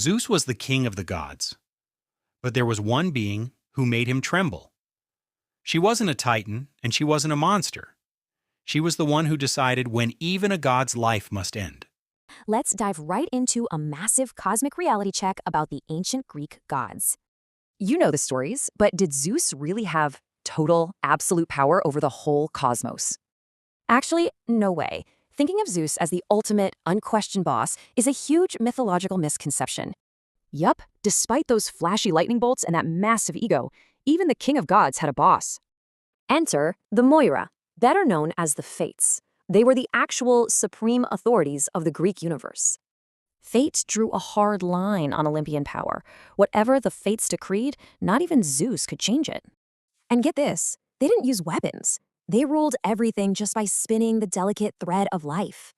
Zeus was the king of the gods, but there was one being who made him tremble. She wasn't a titan, and she wasn't a monster. She was the one who decided when even a god's life must end. Let's dive right into a massive cosmic reality check about the ancient Greek gods. You know the stories, but did Zeus really have total, absolute power over the whole cosmos? Actually, no way. Thinking of Zeus as the ultimate, unquestioned boss is a huge mythological misconception. Yup, despite those flashy lightning bolts and that massive ego, even the king of gods had a boss. Enter the Moirai, better known as the Fates. They were the actual supreme authorities of the Greek universe. Fate drew a hard line on Olympian power. Whatever the Fates decreed, not even Zeus could change it. And get this, they didn't use weapons. They ruled everything just by spinning the delicate thread of life.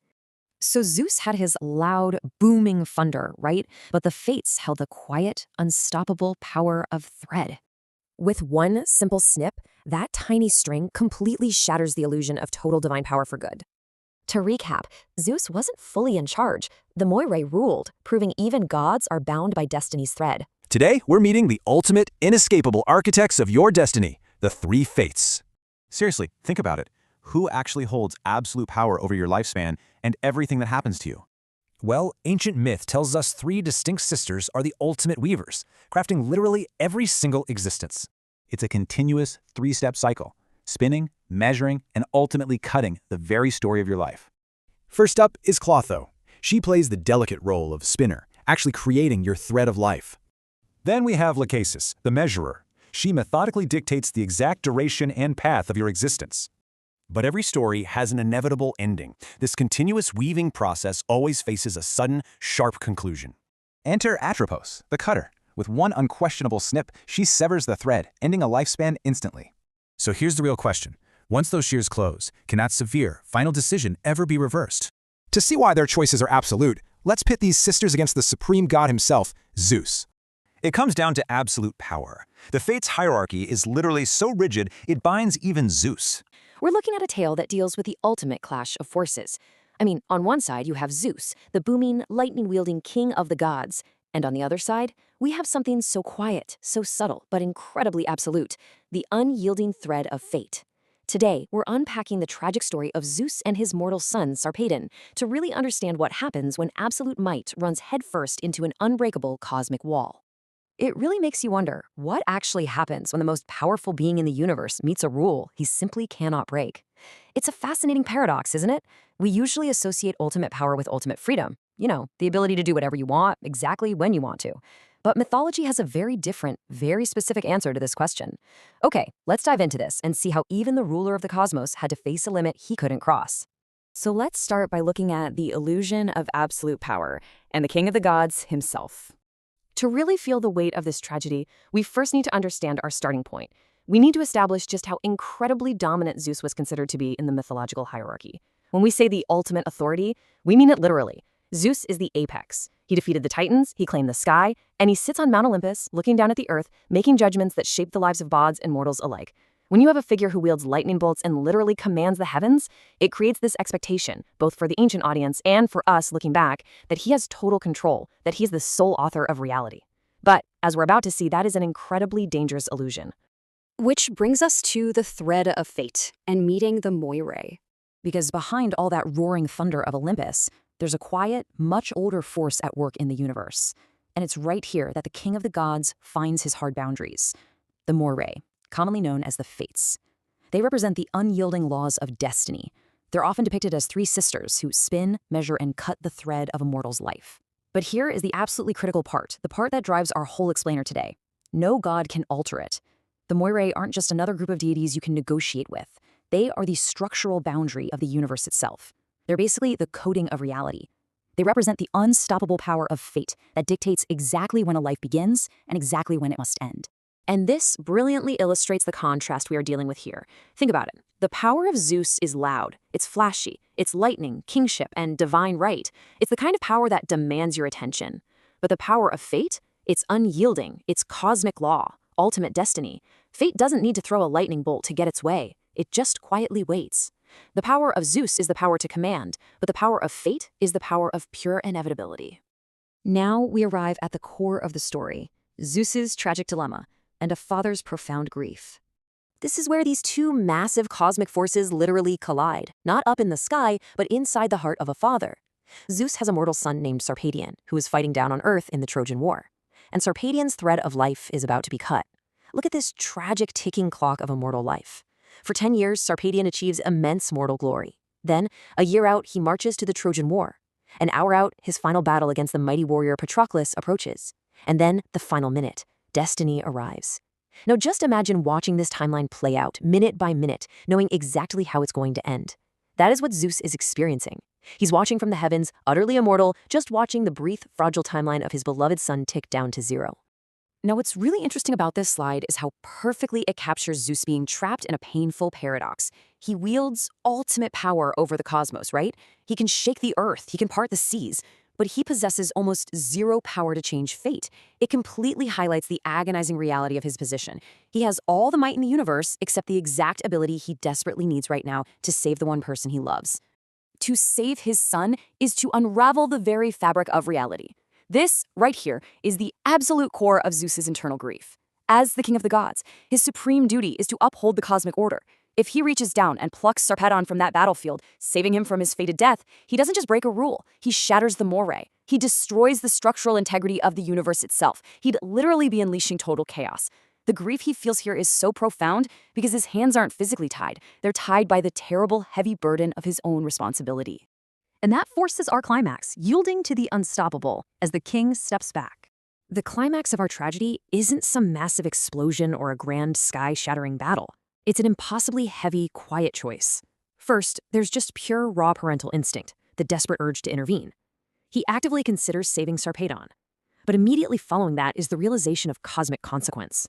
So Zeus had his loud, booming thunder, right? But the Fates held the quiet, unstoppable power of thread. With one simple snip, that tiny string completely shatters the illusion of total divine power for good. To recap, Zeus wasn't fully in charge. The Moirai ruled, proving even gods are bound by destiny's thread. Today, we're meeting the ultimate, inescapable architects of your destiny, the three Fates. Seriously, think about it. Who actually holds absolute power over your lifespan and everything that happens to you? Well, ancient myth tells us three distinct sisters are the ultimate weavers, crafting literally every single existence. It's a continuous three-step cycle, spinning, measuring, and ultimately cutting the very story of your life. First up is Clotho. She plays the delicate role of spinner, actually creating your thread of life. Then we have Lachesis, the measurer. She methodically dictates the exact duration and path of your existence. But every story has an inevitable ending. This continuous weaving process always faces a sudden, sharp conclusion. Enter Atropos, the cutter. With one unquestionable snip, she severs the thread, ending a lifespan instantly. So here's the real question. Once those shears close, can that severe, final decision ever be reversed? To see why their choices are absolute, let's pit these sisters against the supreme god himself, Zeus. It comes down to absolute power. The Fates hierarchy is literally so rigid, it binds even Zeus. We're looking at a tale that deals with the ultimate clash of forces. I mean, on one side, you have Zeus, the booming, lightning-wielding king of the gods. And on the other side, we have something so quiet, so subtle, but incredibly absolute, the unyielding thread of fate. Today, we're unpacking the tragic story of Zeus and his mortal son, Sarpedon, to really understand what happens when absolute might runs headfirst into an unbreakable cosmic wall. It really makes you wonder, what actually happens when the most powerful being in the universe meets a rule he simply cannot break? It's a fascinating paradox, isn't it? We usually associate ultimate power with ultimate freedom. You know, the ability to do whatever you want, exactly when you want to. But mythology has a very different, very specific answer to this question. Okay, let's dive into this and see how even the ruler of the cosmos had to face a limit he couldn't cross. So let's start by looking at the illusion of absolute power and the king of the gods himself. To really feel the weight of this tragedy, we first need to understand our starting point. We need to establish just how incredibly dominant Zeus was considered to be in the mythological hierarchy. When we say the ultimate authority, we mean it literally. Zeus is the apex. He defeated the Titans, he claimed the sky, and he sits on Mount Olympus, looking down at the earth, making judgments that shape the lives of gods and mortals alike. When you have a figure who wields lightning bolts and literally commands the heavens, it creates this expectation, both for the ancient audience and for us looking back, that he has total control, that he is the sole author of reality. But, as we're about to see, that is an incredibly dangerous illusion. Which brings us to the thread of fate and meeting the Moirai. Because behind all that roaring thunder of Olympus, there's a quiet, much older force at work in the universe. And it's right here that the king of the gods finds his hard boundaries. The Moirai, commonly known as the Fates. They represent the unyielding laws of destiny. They're often depicted as three sisters who spin, measure, and cut the thread of a mortal's life. But here is the absolutely critical part, the part that drives our whole explainer today. No god can alter it. The Moirai aren't just another group of deities you can negotiate with. They are the structural boundary of the universe itself. They're basically the coding of reality. They represent the unstoppable power of fate that dictates exactly when a life begins and exactly when it must end. And this brilliantly illustrates the contrast we are dealing with here. Think about it. The power of Zeus is loud, it's flashy, it's lightning, kingship, and divine right. It's the kind of power that demands your attention. But the power of fate? It's unyielding, it's cosmic law, ultimate destiny. Fate doesn't need to throw a lightning bolt to get its way. It just quietly waits. The power of Zeus is the power to command, but the power of fate is the power of pure inevitability. Now we arrive at the core of the story, Zeus's tragic dilemma and a father's profound grief. This is where these two massive cosmic forces literally collide, not up in the sky, but inside the heart of a father. Zeus has a mortal son named Sarpedion, who is fighting down on Earth in the Trojan War. And Sarpedion's thread of life is about to be cut. Look at this tragic ticking clock of a mortal life. For 10 years, Sarpedion achieves immense mortal glory. Then, a year out, he marches to the Trojan War. An hour out, his final battle against the mighty warrior Patroclus approaches. And then, the final minute, destiny arrives. Now just imagine watching this timeline play out, minute by minute, knowing exactly how it's going to end. That is what Zeus is experiencing. He's watching from the heavens, utterly immortal, just watching the brief, fragile timeline of his beloved son tick down to zero. Now what's really interesting about this slide is how perfectly it captures Zeus being trapped in a painful paradox. He wields ultimate power over the cosmos, right? He can shake the earth, he can part the seas, but he possesses almost zero power to change fate. It completely highlights the agonizing reality of his position. He has all the might in the universe except the exact ability he desperately needs right now to save the one person he loves. To save his son is to unravel the very fabric of reality. This, right here, is the absolute core of Zeus's internal grief. As the king of the gods, his supreme duty is to uphold the cosmic order. If he reaches down and plucks Sarpedon from that battlefield, saving him from his fated death, he doesn't just break a rule, he shatters the Moirai. He destroys the structural integrity of the universe itself. He'd literally be unleashing total chaos. The grief he feels here is so profound because his hands aren't physically tied. They're tied by the terrible, heavy burden of his own responsibility. And that forces our climax, yielding to the unstoppable, as the king steps back. The climax of our tragedy isn't some massive explosion or a grand sky-shattering battle. It's an impossibly heavy, quiet choice. First, there's just pure, raw parental instinct, the desperate urge to intervene. He actively considers saving Sarpedon. But immediately following that is the realization of cosmic consequence.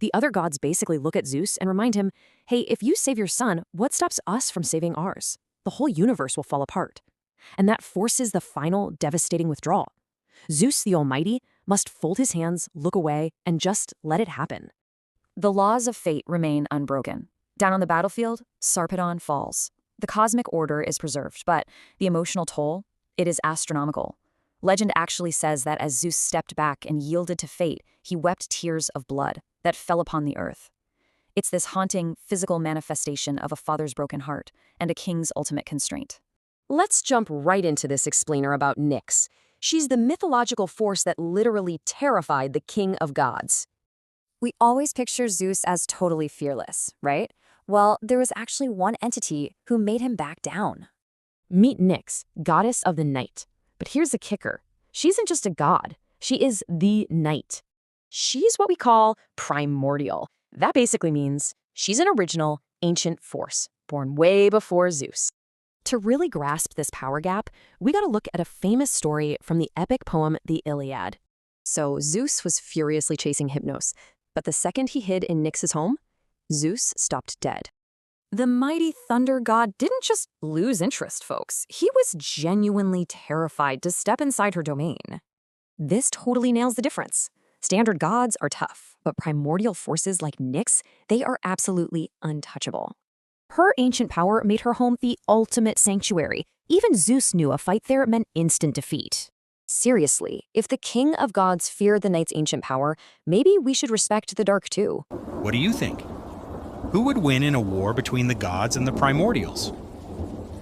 The other gods basically look at Zeus and remind him, hey, if you save your son, what stops us from saving ours? The whole universe will fall apart. And that forces the final, devastating withdrawal. Zeus, the Almighty, must fold his hands, look away, and just let it happen. The laws of fate remain unbroken. Down on the battlefield, Sarpedon falls. The cosmic order is preserved, but the emotional toll, it is astronomical. Legend actually says that as Zeus stepped back and yielded to fate, he wept tears of blood that fell upon the earth. It's this haunting, physical manifestation of a father's broken heart and a king's ultimate constraint. Let's jump right into this explainer about Nyx. She's the mythological force that literally terrified the king of gods. We always picture Zeus as totally fearless, right? Well, there was actually one entity who made him back down. Meet Nyx, goddess of the night. But here's the kicker. She isn't just a god. She is the night. She's what we call primordial. That basically means she's an original, ancient force, born way before Zeus. To really grasp this power gap, we gotta look at a famous story from the epic poem The Iliad. So Zeus was furiously chasing Hypnos, but the second he hid in Nyx's home, Zeus stopped dead. The mighty thunder god didn't just lose interest, folks. He was genuinely terrified to step inside her domain. This totally nails the difference. Standard gods are tough, but primordial forces like Nyx, they are absolutely untouchable. Her ancient power made her home the ultimate sanctuary. Even Zeus knew a fight there meant instant defeat. Seriously, if the king of gods feared the night's ancient power, maybe we should respect the dark too. What do you think? Who would win in a war between the gods and the primordials?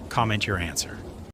Comment your answer.